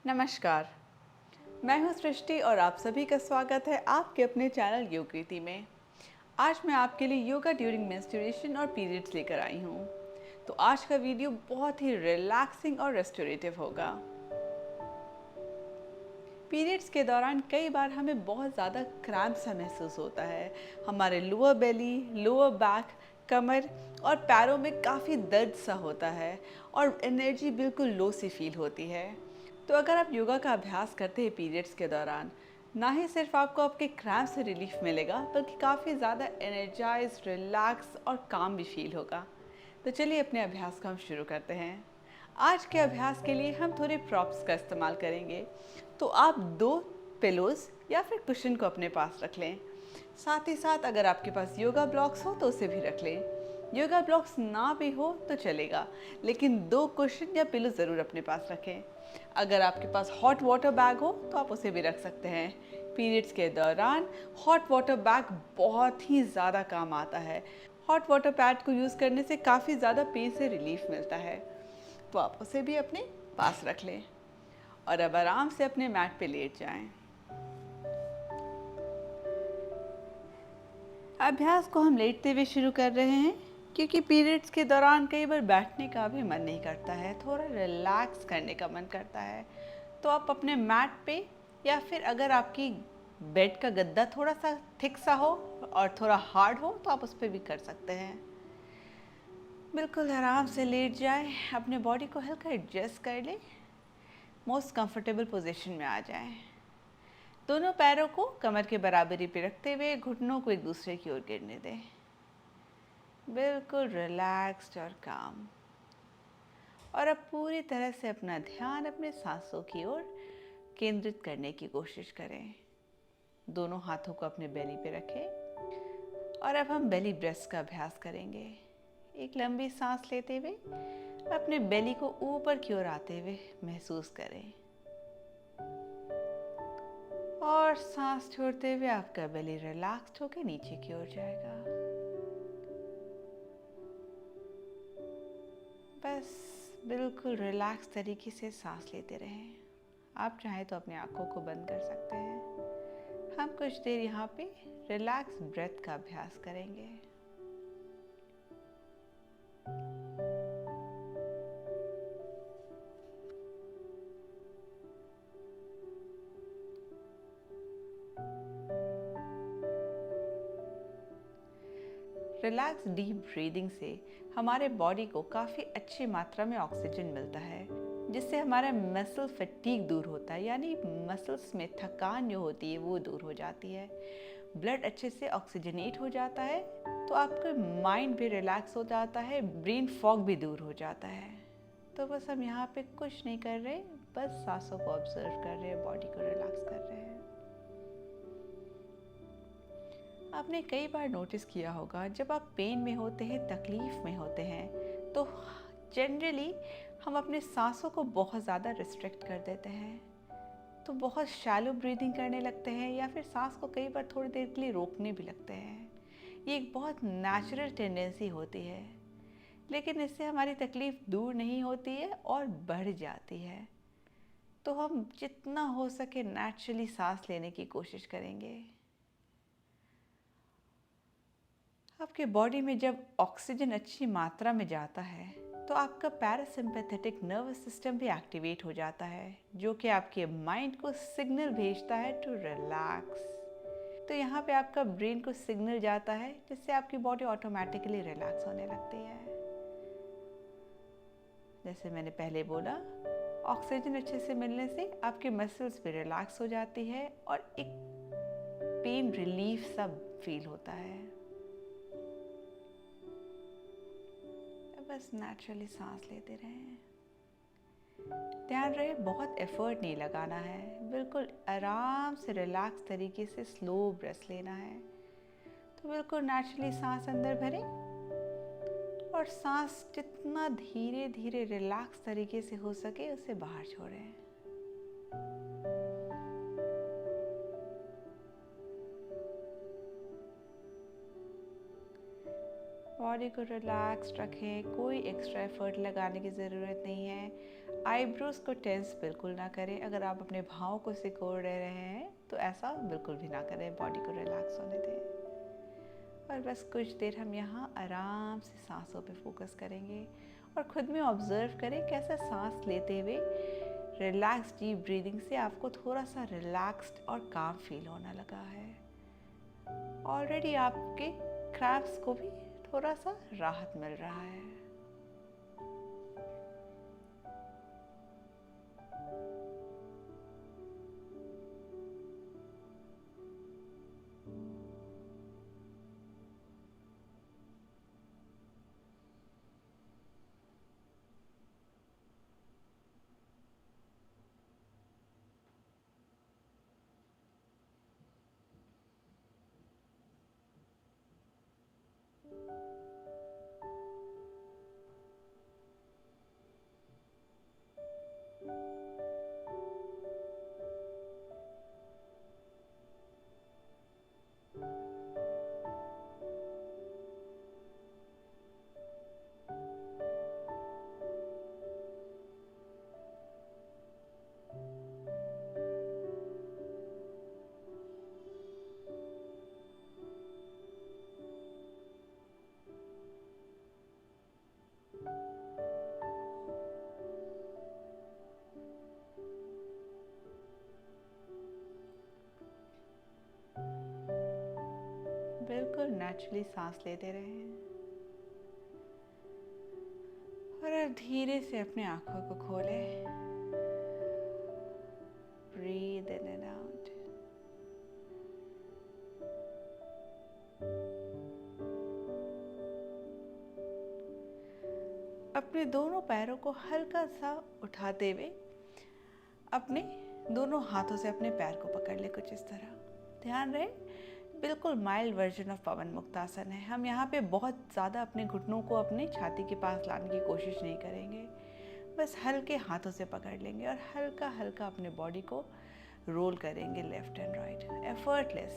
नमस्कार, मैं हूं सृष्टि और आप सभी का स्वागत है आपके अपने चैनल योग रीति में। आज मैं आपके लिए योगा ड्यूरिंग मेंस्ट्रुएशन और पीरियड्स लेकर आई हूं। तो आज का वीडियो बहुत ही रिलैक्सिंग और रेस्टोरेटिव होगा। पीरियड्स के दौरान कई बार हमें बहुत ज़्यादा क्रैम्प सा महसूस होता है। हमारे लोअर बेली, लोअर बैक, कमर और पैरों में काफ़ी दर्द सा होता है और एनर्जी बिल्कुल लो सी फील होती है। तो अगर आप योगा का अभ्यास करते हैं पीरियड्स के दौरान, ना ही सिर्फ आपको आपके क्रैम्प से रिलीफ मिलेगा बल्कि काफ़ी ज़्यादा एनर्जाइज, रिलैक्स और काम भी फील होगा। तो चलिए अपने अभ्यास को हम शुरू करते हैं। आज के अभ्यास के लिए हम थोड़े प्रॉप्स का इस्तेमाल करेंगे। तो आप 2 पिलोज या फिर कुशन को अपने पास रख लें। साथ ही साथ अगर आपके पास योगा ब्लॉक्स हो तो उसे भी रख लें। योगा ब्लॉक्स ना भी हो तो चलेगा, लेकिन 2 कुशन या पिलो ज़रूर अपने पास रखें। अगर आपके पास हॉट वाटर बैग हो तो आप उसे भी रख सकते हैं। पीरियड्स के दौरान हॉट वाटर बैग बहुत ही ज़्यादा काम आता है। हॉट वाटर पैड को यूज़ करने से काफ़ी ज़्यादा पेन से रिलीफ मिलता है, तो आप उसे भी अपने पास रख लें और अब आराम से अपने मैट पे लेट जाएं। अभ्यास को हम लेटते हुए शुरू कर रहे हैं क्योंकि पीरियड्स के दौरान कई बार बैठने का भी मन नहीं करता है, थोड़ा रिलैक्स करने का मन करता है। तो आप अपने मैट पे या फिर अगर आपकी बेड का गद्दा थोड़ा सा थिक सा हो और थोड़ा हार्ड हो तो आप उस पर भी कर सकते हैं। बिल्कुल आराम से लेट जाए, अपने बॉडी को हल्का एडजस्ट कर लें, मोस्ट कंफर्टेबल पोजीशन में आ जाएं। दोनों पैरों को कमर के बराबरी पे रखते हुए घुटनों को एक दूसरे की ओर गिरने दें। बिल्कुल रिलैक्स्ड और काम। और अब पूरी तरह से अपना ध्यान अपने सांसों की ओर केंद्रित करने की कोशिश करें। दोनों हाथों को अपने बेली पे रखें और अब हम बेली ब्रेथ का अभ्यास करेंगे। एक लंबी सांस लेते हुए अपने बेली को ऊपर की ओर आते हुए महसूस करें और सांस छोड़ते हुए आपका बेली रिलैक्स्ड होकर नीचे की ओर जाएगा। बस बिल्कुल रिलैक्स तरीके से सांस लेते रहें। आप चाहें तो अपनी आंखों को बंद कर सकते हैं। हम कुछ देर यहाँ पे रिलैक्स ब्रेथ का अभ्यास करेंगे। रिलैक्स डीप ब्रीदिंग से हमारे बॉडी को काफ़ी अच्छी मात्रा में ऑक्सीजन मिलता है, जिससे हमारा मसल फटीग दूर होता है, यानी मसल्स में थकान जो होती है वो दूर हो जाती है। ब्लड अच्छे से ऑक्सीजनेट हो जाता है तो आपका माइंड भी रिलैक्स हो जाता है, ब्रेन फॉग भी दूर हो जाता है। तो बस हम यहाँ पे कुछ नहीं कर रहे, बस सांसों को ऑब्जर्व कर रहे हैं, बॉडी को रिलैक्स कर रहे हैं। आपने कई बार नोटिस किया होगा जब आप पेन में होते हैं, तकलीफ में होते हैं, तो जनरली हम अपने सांसों को बहुत ज़्यादा रिस्ट्रिक्ट कर देते हैं। तो बहुत शैलो ब्रीदिंग करने लगते हैं या फिर सांस को कई बार थोड़ी देर के लिए रोकने भी लगते हैं। ये एक बहुत नेचुरल टेंडेंसी होती है, लेकिन इससे हमारी तकलीफ दूर नहीं होती है और बढ़ जाती है। तो हम जितना हो सके नेचुरली सांस लेने की कोशिश करेंगे। आपके बॉडी में जब ऑक्सीजन अच्छी मात्रा में जाता है तो आपका पैरासिम्पैथेटिक नर्वस सिस्टम भी एक्टिवेट हो जाता है, जो कि आपके माइंड को सिग्नल भेजता है टू रिलैक्स। तो यहाँ पे आपका ब्रेन को सिग्नल जाता है जिससे आपकी बॉडी ऑटोमेटिकली रिलैक्स होने लगती है। जैसे मैंने पहले बोला, ऑक्सीजन अच्छे से मिलने से आपके मसल्स भी रिलैक्स हो जाती है और एक पेन रिलीफ सा फील होता है। बस नेचुरली सांस लेते रहें। ध्यान रहे बहुत एफर्ट नहीं लगाना है, बिल्कुल आराम से रिलैक्स तरीके से स्लो ब्रेथ लेना है। तो बिल्कुल नेचुरली सांस अंदर भरें और सांस जितना धीरे धीरे रिलैक्स तरीके से हो सके उसे बाहर छोड़ें। बॉडी को रिलैक्स रखें, कोई एक्स्ट्रा एफर्ट लगाने की ज़रूरत नहीं है। आईब्रोज को टेंस बिल्कुल ना करें। अगर आप अपने भावों को सिकोड़ रहे हैं तो ऐसा बिल्कुल भी ना करें, बॉडी को रिलैक्स होने दें। और बस कुछ देर हम यहाँ आराम से सांसों पे फोकस करेंगे और खुद में ऑब्जर्व करें कैसा सांस लेते हुए रिलैक्स डीप ब्रीदिंग से आपको थोड़ा सा रिलैक्स्ड और काम फील होने लगा है। ऑलरेडी आपके क्रैम्प्स को भी थोड़ा सा राहत मिल रहा है। बिल्कुल नेचुरली सांस लेते रहें और अब धीरे से अपने आंखों को खोलें। Breathe in and out. अपने दोनों पैरों को हल्का सा उठाते हुए अपने दोनों हाथों से अपने पैर को पकड़ ले, कुछ इस तरह। ध्यान रहे बिल्कुल माइल्ड वर्जन ऑफ पवन मुक्तासन है। हम यहाँ पे बहुत ज़्यादा अपने घुटनों को अपने छाती के पास लाने की कोशिश नहीं करेंगे, बस हल्के हाथों से पकड़ लेंगे और हल्का हल्का अपने बॉडी को रोल करेंगे लेफ्ट एंड राइट, एफर्टलेस।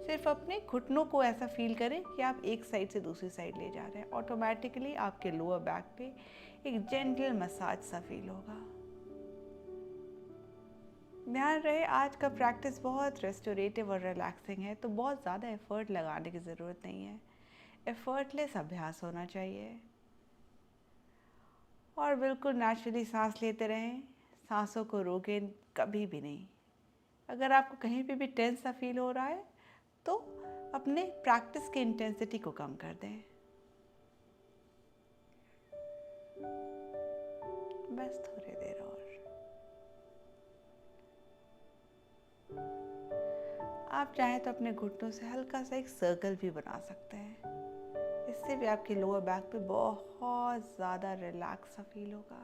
सिर्फ अपने घुटनों को ऐसा फील करें कि आप एक साइड से दूसरी साइड ले जा रहे हैं। ऑटोमेटिकली आपके लोअर बैक पे एक जेंटल मसाज सा फील होगा। ध्यान रहे आज का प्रैक्टिस बहुत रेस्टोरेटिव और रिलैक्सिंग है, तो बहुत ज़्यादा एफर्ट लगाने की ज़रूरत नहीं है। एफर्टलेस अभ्यास होना चाहिए और बिल्कुल नेचुरली सांस लेते रहें। सांसों को रोकें कभी भी नहीं। अगर आपको कहीं पे भी टेंस सा फील हो रहा है तो अपने प्रैक्टिस की इंटेंसिटी को कम कर दें। बस थोड़ी देर और। आप चाहें तो अपने घुटनों से हल्का सा एक सर्कल भी बना सकते हैं। इससे भी आपके लोअर बैक पे बहुत ज़्यादा रिलैक्स सा फील होगा।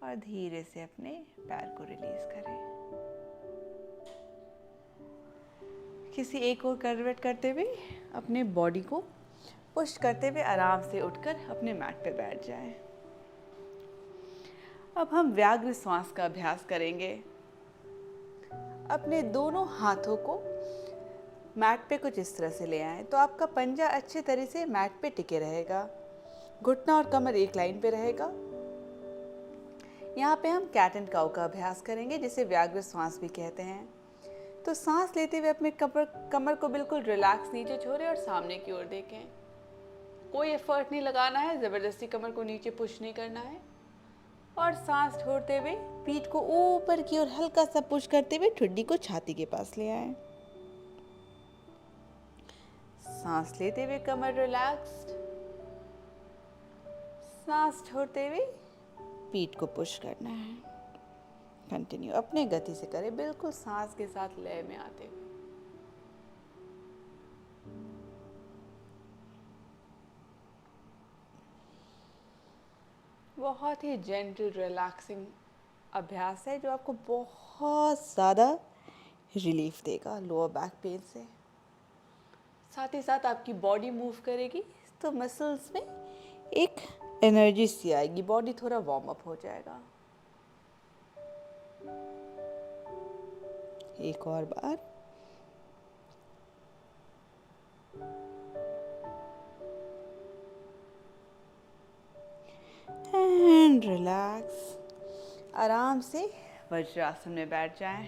और धीरे से अपने पैर को रिलीज करें। किसी एक और करवट करते हुए अपने बॉडी को पुश करते हुए आराम से उठकर अपने मैट पे बैठ जाएं। अब हम व्याघ्र श्वास का अभ्यास करेंगे। अपने दोनों हाथों को मैट पे कुछ इस तरह से ले आएं तो आपका पंजा अच्छे तरह से मैट पे टिके रहेगा। घुटना और कमर एक लाइन पे रहेगा। यहाँ पे हम कैट एंड काउ का अभ्यास करेंगे, जिसे व्याघ्र श्वास भी कहते हैं। तो सांस लेते हुए अपने कमर को बिल्कुल रिलैक्स नीचे छोड़ें और सामने की ओर देखें। कोई एफर्ट नहीं लगाना है, ज़बरदस्ती कमर को नीचे पुश नहीं करना है। और सांस छोड़ते हुए पीठ को ऊपर की ओर हल्का सा पुश करते हुए ठुड्डी को छाती के पास ले आएं। सांस लेते हुए कमर रिलैक्स्ड, सांस छोड़ते हुए पीठ को पुश करना है। कंटिन्यू अपने गति से करें, बिल्कुल सांस के साथ लय में आते हुए। बहुत ही जेंटल रिलैक्सिंग अभ्यास है जो आपको बहुत ज़्यादा रिलीफ देगा लोअर बैक पेन से। साथ ही साथ आपकी बॉडी मूव करेगी तो मसल्स में एक एनर्जी सी आएगी, बॉडी थोड़ा वार्म अप हो जाएगा। एक और बार। And relax. आराम से वज्रासन में बैठ जाएं।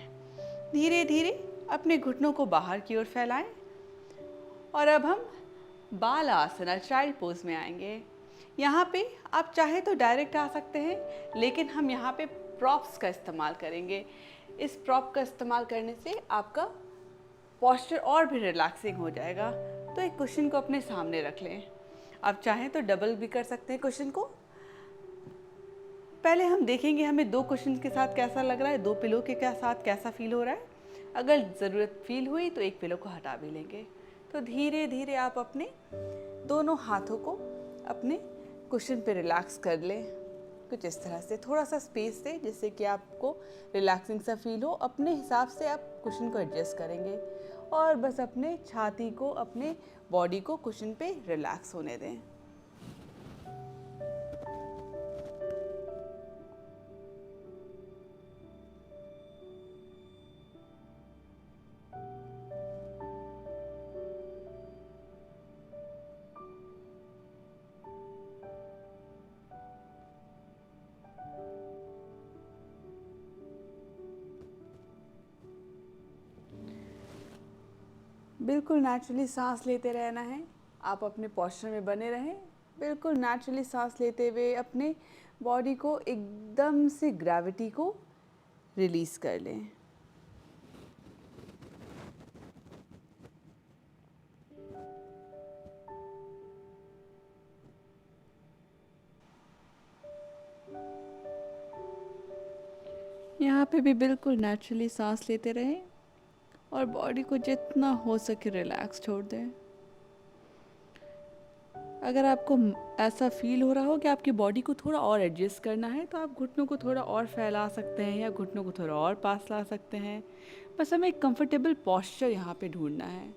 धीरे धीरे अपने घुटनों को बाहर की ओर फैलाएं और अब हम बाल आसन चाइल्ड पोज में आएंगे। यहाँ पे आप चाहे तो डायरेक्ट आ सकते हैं, लेकिन हम यहाँ पे प्रॉप्स का इस्तेमाल करेंगे। इस प्रॉप का इस्तेमाल करने से आपका पोस्चर और भी रिलैक्सिंग हो जाएगा। तो एक कुशन को अपने सामने रख लें। आप चाहें तो डबल भी कर सकते हैं कुशन को। पहले हम देखेंगे हमें 2 कुशन के साथ कैसा लग रहा है, 2 पिलो के साथ कैसा फील हो रहा है। अगर ज़रूरत फील हुई तो एक पिलो को हटा भी लेंगे। तो धीरे धीरे आप अपने दोनों हाथों को अपने कुशन पे रिलैक्स कर लें। कुछ इस तरह से थोड़ा सा स्पेस दें जिससे कि आपको रिलैक्सिंग सा फील हो। अपने हिसाब से आप कुशन को एडजस्ट करेंगे और बस अपने छाती को, अपने बॉडी को कुशन पे रिलैक्स होने दें। बिल्कुल नेचुरली सांस लेते रहना है। आप अपने पोस्चर में बने रहें। बिल्कुल नेचुरली सांस लेते हुए अपने बॉडी को एकदम से ग्रेविटी को रिलीज़ कर लें। यहाँ पे भी बिल्कुल नेचुरली सांस लेते रहें और बॉडी को जितना हो सके रिलैक्स छोड़ दें। अगर आपको ऐसा फील हो रहा हो कि आपकी बॉडी को थोड़ा और एडजस्ट करना है तो आप घुटनों को थोड़ा और फैला सकते हैं या घुटनों को थोड़ा और पास ला सकते हैं। बस हमें एक कंफर्टेबल पॉस्चर यहाँ पे ढूंढना है।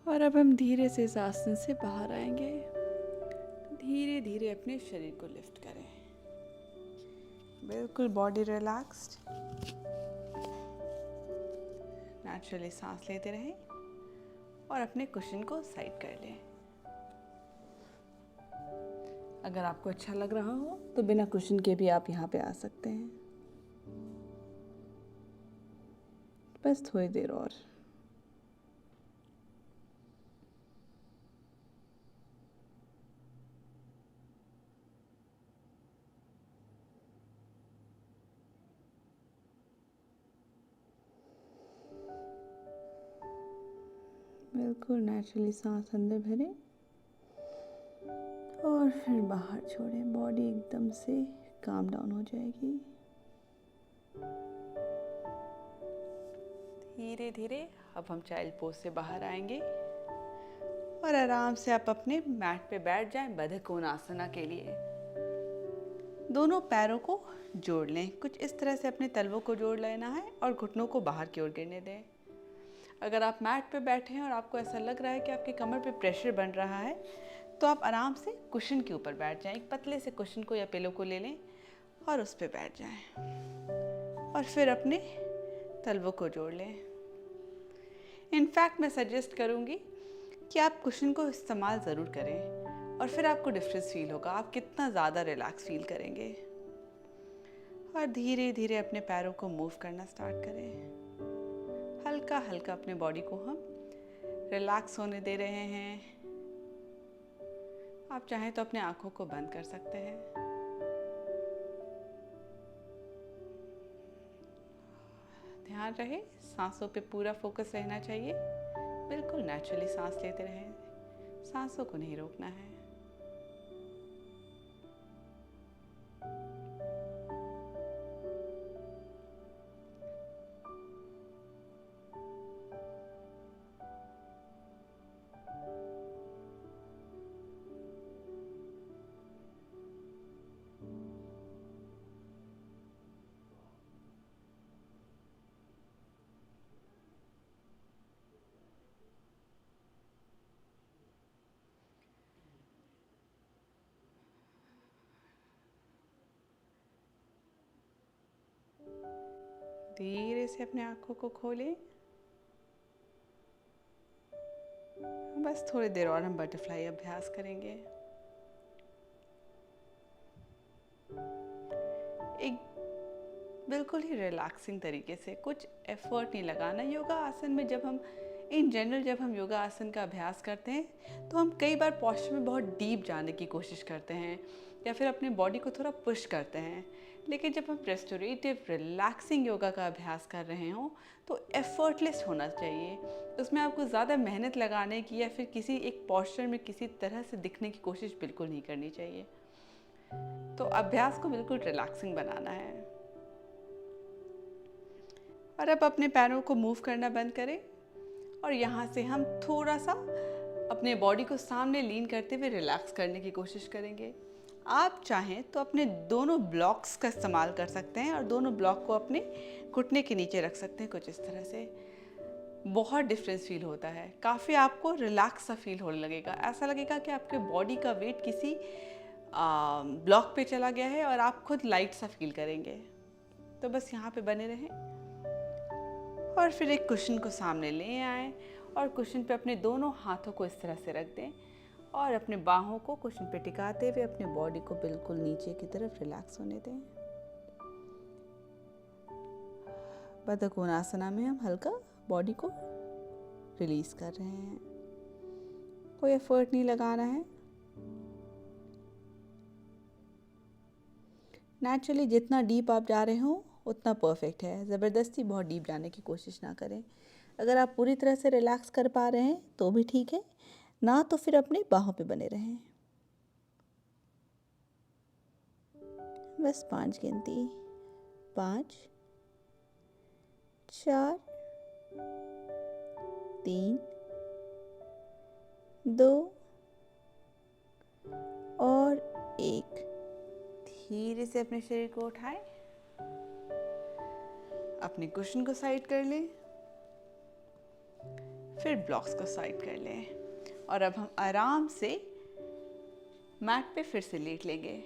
और अब हम धीरे से इस आसन से बाहर आएंगे। धीरे धीरे अपने शरीर को लिफ्ट करें। बिल्कुल बॉडी रिलैक्स्ड। नेचुरली सांस लेते रहें और अपने कुशन को साइड कर लें। अगर आपको अच्छा लग रहा हो तो बिना कुशन के भी आप यहाँ पे आ सकते हैं। बस थोड़ी देर और। बिल्कुल नेचुरली सांस अंदर भरें और फिर बाहर छोड़ें। बॉडी एकदम से काम डाउन हो जाएगी। धीरे धीरे अब हम चाइल्ड पोज से बाहर आएंगे और आराम से आप अपने मैट पे बैठ जाएं बद्ध कोणासना के लिए। दोनों पैरों को जोड़ लें। कुछ इस तरह से अपने तलवों को जोड़ लेना है और घुटनों को बाहर की ओर गिरने दें। अगर आप मैट पे बैठे हैं और आपको ऐसा लग रहा है कि आपके कमर पे प्रेशर बन रहा है तो आप आराम से कुशन के ऊपर बैठ जाएं। एक पतले से कुशन को या पिलो को ले लें और उस पर बैठ जाएं और फिर अपने तलवों को जोड़ लें। इनफैक्ट मैं सजेस्ट करूँगी कि आप कुशन को इस्तेमाल ज़रूर करें और फिर आपको डिफरेंस फील होगा। आप कितना ज़्यादा रिलैक्स फील करेंगे। और धीरे धीरे अपने पैरों को मूव करना स्टार्ट करें। हल्का हल्का अपने बॉडी को हम रिलैक्स होने दे रहे हैं। आप चाहें तो अपने आंखों को बंद कर सकते हैं। ध्यान रहे सांसों पे पूरा फोकस रहना चाहिए। बिल्कुल नेचुरली सांस लेते रहें, सांसों को नहीं रोकना है। धीरे से अपने आँखों को खोलें। बस थोड़ी देर और हम बटरफ्लाई अभ्यास करेंगे। एक बिल्कुल ही रिलैक्सिंग तरीके से, कुछ एफर्ट नहीं लगाना। योगा आसन में जब हम योगा आसन का अभ्यास करते हैं तो हम कई बार पोस्चर में बहुत डीप जाने की कोशिश करते हैं या फिर अपनी बॉडी को थोड़ा पुश करते हैं। लेकिन जब हम रेस्टोरेटिव रिलैक्सिंग योगा का अभ्यास कर रहे हों तो एफर्टलेस होना चाहिए। उसमें आपको ज़्यादा मेहनत लगाने की या फिर किसी एक पोस्चर में किसी तरह से दिखने की कोशिश बिल्कुल नहीं करनी चाहिए। तो अभ्यास को बिल्कुल रिलैक्सिंग बनाना है। और अब अपने पैरों को मूव करना बंद करें और यहाँ से हम थोड़ा सा अपने बॉडी को सामने लीन करते हुए रिलैक्स करने की कोशिश करेंगे। आप चाहें तो अपने दोनों ब्लॉक्स का इस्तेमाल कर सकते हैं और दोनों ब्लॉक को अपने घुटने के नीचे रख सकते हैं कुछ इस तरह से। बहुत डिफरेंस फील होता है, काफ़ी आपको रिलैक्स सा फील होने लगेगा। ऐसा लगेगा कि आपके बॉडी का वेट किसी ब्लॉक पे चला गया है और आप खुद लाइट सा फील करेंगे। तो बस यहाँ पे बने रहें और फिर एक कुशन को सामने ले आएं और कुशन पे अपने दोनों हाथों को इस तरह से रख दें और अपने बाहों को कुशन पे टिकाते हुए अपने बॉडी को बिल्कुल नीचे की तरफ रिलैक्स होने दें। बतख कोणासना में हम हल्का बॉडी को रिलीज कर रहे हैं, कोई एफर्ट नहीं लगाना है। नेचुरली जितना डीप आप जा रहे हो उतना परफेक्ट है। ज़बरदस्ती बहुत डीप जाने की कोशिश ना करें। अगर आप पूरी तरह से रिलैक्स कर पा रहे हैं तो भी ठीक है, ना तो फिर अपनी बाहों पे बने रहें। बस 5 गिनती, 5, 4, 3, 2 और 1। धीरे से अपने शरीर को उठाएं, अपने कुशन को साइड कर लें, फिर ब्लॉक्स को साइड कर लें और अब हम आराम से मैट पे फिर से लेट लेंगे।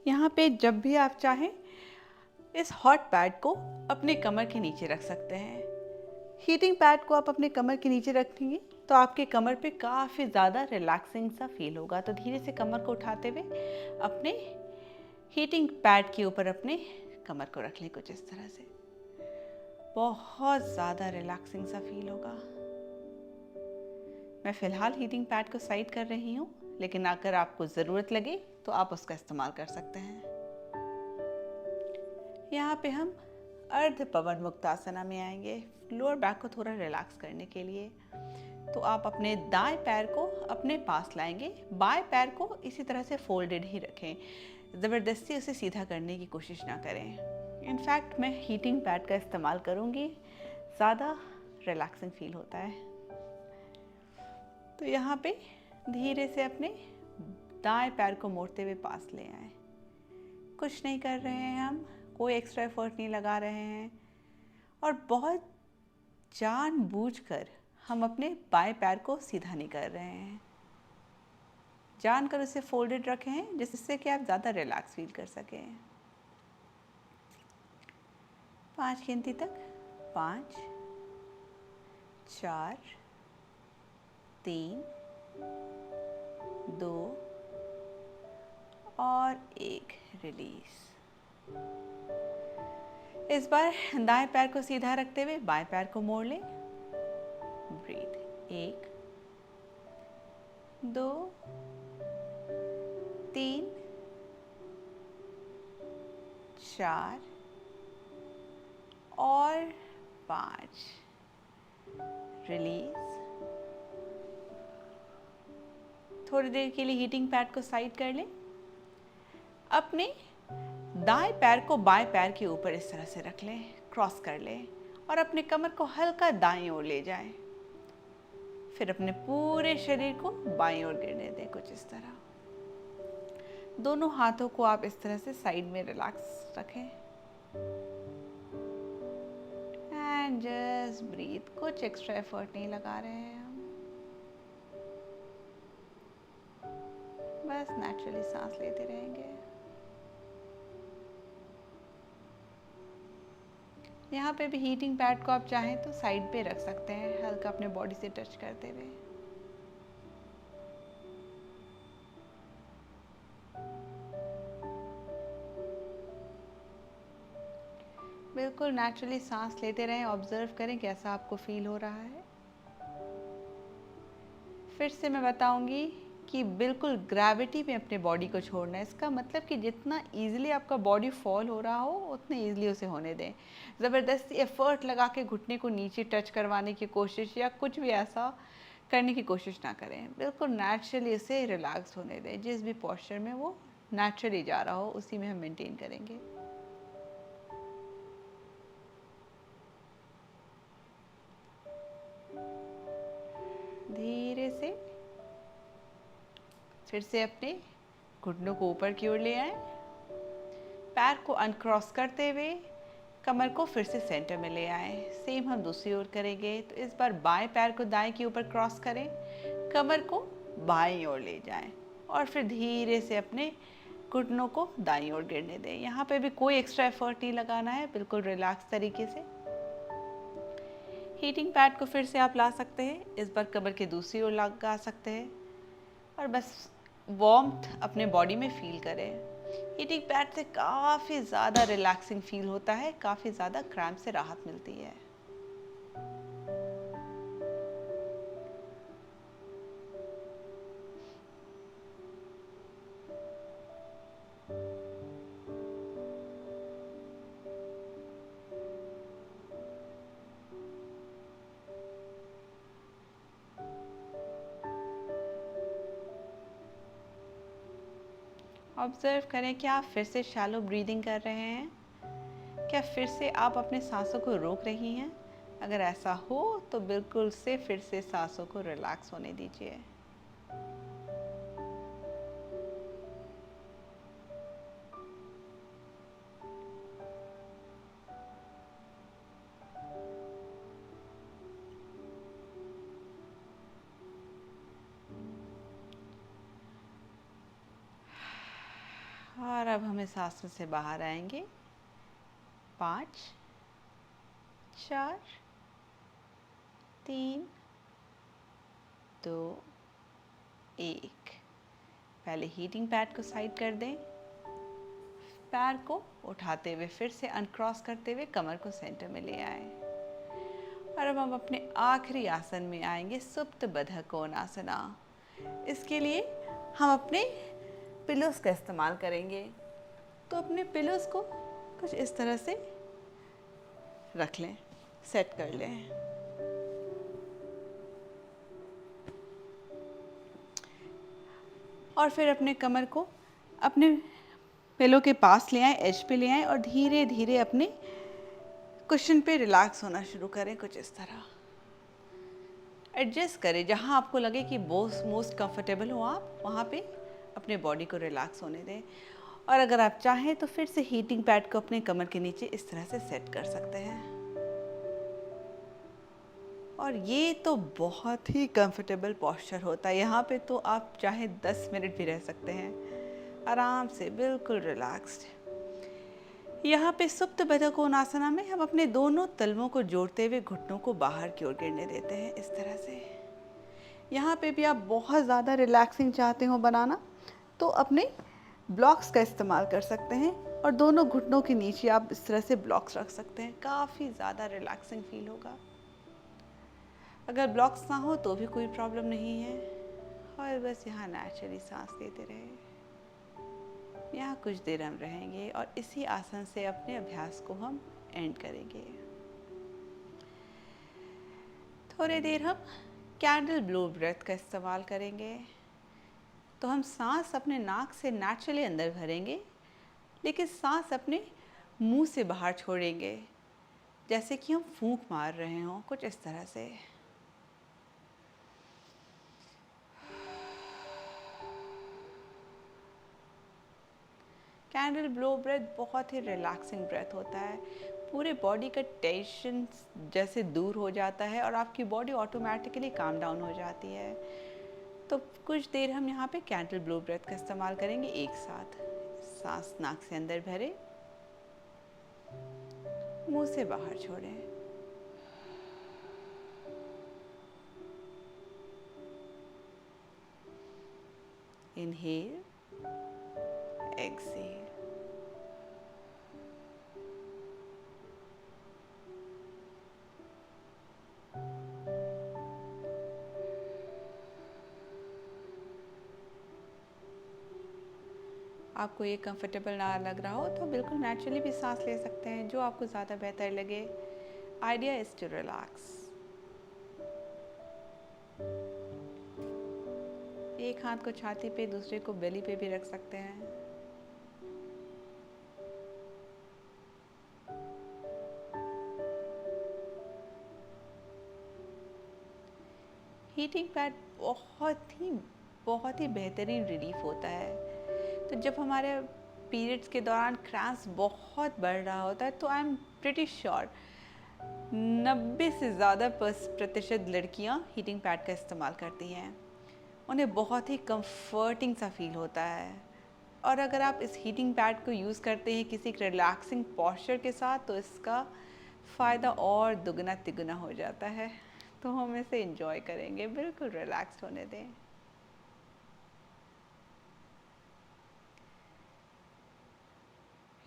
यहाँ पे जब भी आप चाहें इस हॉट पैड को अपने कमर के नीचे रख सकते हैं। हीटिंग पैड को आप अपने कमर के नीचे रखेंगे तो आपके कमर पे काफ़ी ज़्यादा रिलैक्सिंग सा फील होगा। तो धीरे से कमर को उठाते हुए अपने हीटिंग पैड के ऊपर अपने कमर को रख लें कुछ इस तरह से। बहुत ज़्यादा रिलैक्सिंग सा फील होगा। मैं फ़िलहाल हीटिंग पैड को साइड कर रही हूँ, लेकिन अगर आपको ज़रूरत लगे तो आप उसका इस्तेमाल कर सकते हैं। यहाँ पे हम अर्ध पवन मुक्तासना में आएंगे, लोअर बैक को थोड़ा रिलैक्स करने के लिए। तो आप अपने दाएं पैर को अपने पास लाएंगे, बाएं पैर को इसी तरह से फोल्डेड ही रखें। ज़बरदस्ती उसे सीधा करने की कोशिश ना करें। इनफैक्ट मैं हीटिंग पैड का इस्तेमाल करूँगी, ज़्यादा रिलैक्सिंग फील होता है। तो यहाँ पे धीरे से अपने दाएं पैर को मोड़ते हुए पास ले आए। कुछ नहीं कर रहे हैं हम, कोई एक्स्ट्रा एफर्ट नहीं लगा रहे हैं और बहुत जानबूझकर हम अपने बाएं पैर को सीधा नहीं कर रहे हैं। जानकर उसे फोल्डेड रखे हैं जिससे कि आप ज़्यादा रिलैक्स फील कर सकें। 5 गिनती तक, 5, 4, 3, 2 और 1। रिलीज। इस बार दाएं पैर को सीधा रखते हुए बाएं पैर को मोड़ लें। ब्रीथ। 1, 2, 3, 4 और 5। रिलीज। थोड़ी देर के लिए हीटिंग पैड को साइड कर लें। अपने दाएं पैर को बाएं पैर के ऊपर इस तरह से रख लें, क्रॉस कर लें और अपने कमर को हल्का दाईं ओर ले जाएं। फिर अपने पूरे शरीर को बाईं ओर गिरने दें, कुछ इस तरह। दोनों हाथों को आप इस तरह से साइड में रिलैक्स रखें एंड जस्ट ब्रीथ। कुछ एक्स्ट्रा एफर्ट नहीं लगा रहे हैं हम, बस नेचुरली सांस लेते रहेंगे। यहाँ पे भी हीटिंग पैड को आप चाहें तो साइड पे रख सकते हैं, हल्का अपने बॉडी से टच करते हुए। बिल्कुल नेचुरली सांस लेते रहें, ऑब्जर्व करें कैसा आपको फील हो रहा है। फिर से मैं बताऊंगी कि बिल्कुल ग्रेविटी में अपने बॉडी को छोड़ना है। इसका मतलब कि जितना इजीली आपका बॉडी फॉल हो रहा हो उतने इजीली उसे होने दें। ज़बरदस्ती एफर्ट लगा के घुटने को नीचे टच करवाने की कोशिश या कुछ भी ऐसा करने की कोशिश ना करें। बिल्कुल नेचुरली उसे रिलैक्स होने दें। जिस भी पोस्चर में वो नेचुरली जा रहा हो उसी में हम मेंटेन करेंगे। धीरे से फिर से अपने घुटनों को ऊपर की ओर ले आए, पैर को अनक्रॉस करते हुए कमर को फिर से सेंटर में ले आए। सेम हम दूसरी ओर करेंगे। तो इस बार बाएं पैर को दाएं के ऊपर क्रॉस करें, कमर को बाईं ओर ले जाएं और फिर धीरे से अपने घुटनों को दाईं ओर गिरने दें। यहाँ पे भी कोई एक्स्ट्रा एफर्ट नहीं लगाना है, बिल्कुल रिलैक्स तरीके से। हीटिंग पैड को फिर से आप ला सकते हैं, इस बार कमर के दूसरी ओर लगा सकते हैं और बस वार्मथ अपने बॉडी में फील करें। हीटिंग पैड से काफ़ी ज़्यादा रिलैक्सिंग फील होता है, काफ़ी ज़्यादा क्रैम्प से राहत मिलती है। ऑब्जर्व करें कि आप फिर से शैलो ब्रीदिंग कर रहे हैं, क्या फिर से आप अपने सांसों को रोक रही हैं। अगर ऐसा हो तो बिल्कुल से फिर से सांसों को रिलैक्स होने दीजिए। और अब हम इस आसन से बाहर आएंगे। 5 4 3 2 1। पहले हीटिंग पैड को साइड कर दें, पैर को उठाते हुए फिर से अनक्रॉस करते हुए कमर को सेंटर में ले आए और अब हम अपने आखिरी आसन में आएंगे, सुप्त बधक कोणासना। इसके लिए हम अपने पिलोस का इस्तेमाल करेंगे। तो अपने पिलोस को कुछ इस तरह से रख लें, सेट कर लें। और फिर अपने कमर को अपने पिलो के पास ले आएं, एज पे ले आएं और धीरे धीरे अपने कुशन पे रिलैक्स होना शुरू करें। कुछ इस तरह एडजस्ट करें, जहां आपको लगे कि मोस्ट कंफर्टेबल हो आप वहां पे अपने बॉडी को रिलैक्स होने दें। और अगर आप चाहें तो फिर से हीटिंग पैड को अपने कमर के नीचे इस तरह से सेट कर सकते हैं। और ये तो बहुत ही कंफर्टेबल पोस्चर होता है। यहाँ पे तो आप चाहे 10 मिनट भी रह सकते हैं आराम से, बिल्कुल रिलैक्स्ड। यहाँ पे सुप्त बधक कोणासना में हम अपने दोनों तलवों को जोड़ते हुए घुटनों को बाहर की ओर गिरने देते हैं, इस तरह से। यहाँ पे भी आप बहुत ज़्यादा रिलैक्सिंग चाहते हो बनाना तो अपने ब्लॉक्स का इस्तेमाल कर सकते हैं और दोनों घुटनों के नीचे आप इस तरह से ब्लॉक्स रख सकते हैं, काफ़ी ज़्यादा रिलैक्सिंग फील होगा। अगर ब्लॉक्स ना हो तो भी कोई प्रॉब्लम नहीं है और बस यहाँ नेचुरली सांस लेते रहे। यहाँ कुछ देर हम रहेंगे और इसी आसन से अपने अभ्यास को हम एंड करेंगे। थोड़ी देर हम कैंडल ब्लो ब्रेथ का इस्तेमाल करेंगे। तो हम सांस अपने नाक से नेचुरली अंदर भरेंगे, लेकिन सांस अपने मुंह से बाहर छोड़ेंगे, जैसे कि हम फूंक मार रहे हों, कुछ इस तरह से। कैंडल ब्लो ब्रेथ बहुत ही रिलैक्सिंग ब्रेथ होता है। पूरे बॉडी का टेंशन जैसे दूर हो जाता है और आपकी बॉडी ऑटोमेटिकली काम डाउन हो जाती है। तो कुछ देर हम यहाँ पे कैंडल ब्लो ब्रेथ का इस्तेमाल करेंगे एक साथ। सांस नाक से अंदर भरें, मुंह से बाहर छोड़ें। Inhale, exhale. आपको ये कंफर्टेबल ना लग रहा हो तो बिल्कुल नेचुरली भी सांस ले सकते हैं, जो आपको ज़्यादा बेहतर लगे। Idea is to relax. एक हाथ को छाती पे, दूसरे को बेली पे भी रख सकते हैं। हीटिंग पैड बहुत ही बेहतरीन रिलीफ होता है। तो जब हमारे पीरियड्स के दौरान क्रैम्प्स बहुत बढ़ रहा होता है, तो आई एम प्रिटी श्योर 90 से ज़्यादा प्रतिशत लड़कियां हीटिंग पैड का इस्तेमाल करती हैं। उन्हें बहुत ही कंफर्टिंग सा फील होता है। और अगर आप इस हीटिंग पैड को यूज़ करते हैं किसी रिलैक्सिंग पॉस्चर के साथ, तो इसका फ़ायदा और दुगना तिगुना हो जाता है। तो हम इसे एंजॉय करेंगे, बिल्कुल रिलैक्स्ड होने दें।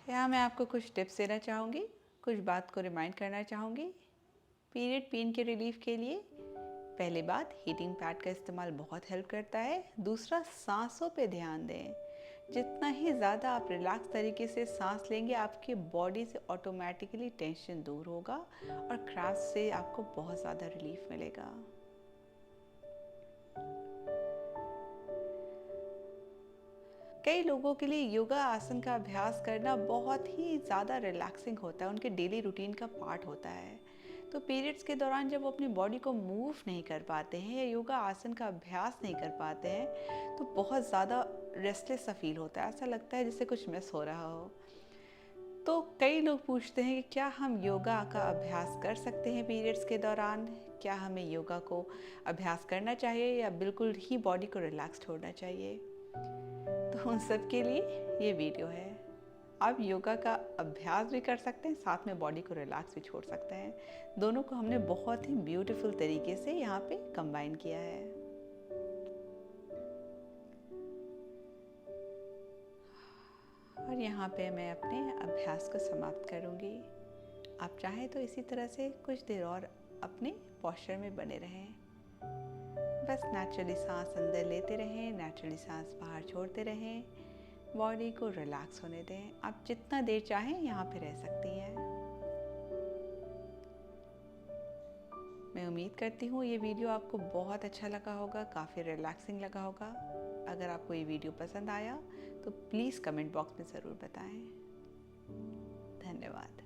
यहाँ मैं आपको कुछ टिप्स देना चाहूँगी, कुछ बात को रिमाइंड करना चाहूँगी। पीरियड पेन के रिलीफ के लिए पहली बात, हीटिंग पैड का इस्तेमाल बहुत हेल्प करता है। दूसरा, सांसों पे ध्यान दें। जितना ही ज़्यादा आप रिलैक्स तरीके से सांस लेंगे, आपके बॉडी से ऑटोमेटिकली टेंशन दूर होगा और क्रैम्प्स से आपको बहुत ज़्यादा रिलीफ मिलेगा। कई लोगों के लिए योगा आसन का अभ्यास करना बहुत ही ज़्यादा रिलैक्सिंग होता है, उनके डेली रूटीन का पार्ट होता है। तो पीरियड्स के दौरान जब वो अपनी बॉडी को मूव नहीं कर पाते हैं या योगा आसन का अभ्यास नहीं कर पाते हैं, तो बहुत ज़्यादा रेस्टलेस सा फील होता है। ऐसा लगता है जैसे कुछ मिस हो रहा हो। तो कई लोग पूछते हैं कि क्या हम योगा का अभ्यास कर सकते हैं पीरियड्स के दौरान? क्या हमें योगा को अभ्यास करना चाहिए या बिल्कुल ही बॉडी को रिलैक्स छोड़ना चाहिए? तो उन सब के लिए ये वीडियो है। आप योगा का अभ्यास भी कर सकते हैं, साथ में बॉडी को रिलैक्स भी छोड़ सकते हैं। दोनों को हमने बहुत ही ब्यूटीफुल तरीके से यहाँ पे कंबाइन किया है। और यहाँ पे मैं अपने अभ्यास को समाप्त करूँगी। आप चाहें तो इसी तरह से कुछ देर और अपने पोस्चर में बने रहें। बस नेचुरली सांस अंदर लेते रहें, नेचुरली सांस बाहर छोड़ते रहें। बॉडी को रिलैक्स होने दें। आप जितना देर चाहें यहाँ पे रह सकती हैं। मैं उम्मीद करती हूँ ये वीडियो आपको बहुत अच्छा लगा होगा, काफ़ी रिलैक्सिंग लगा होगा। अगर आपको ये वीडियो पसंद आया तो प्लीज़ कमेंट बॉक्स में ज़रूर बताएं। धन्यवाद।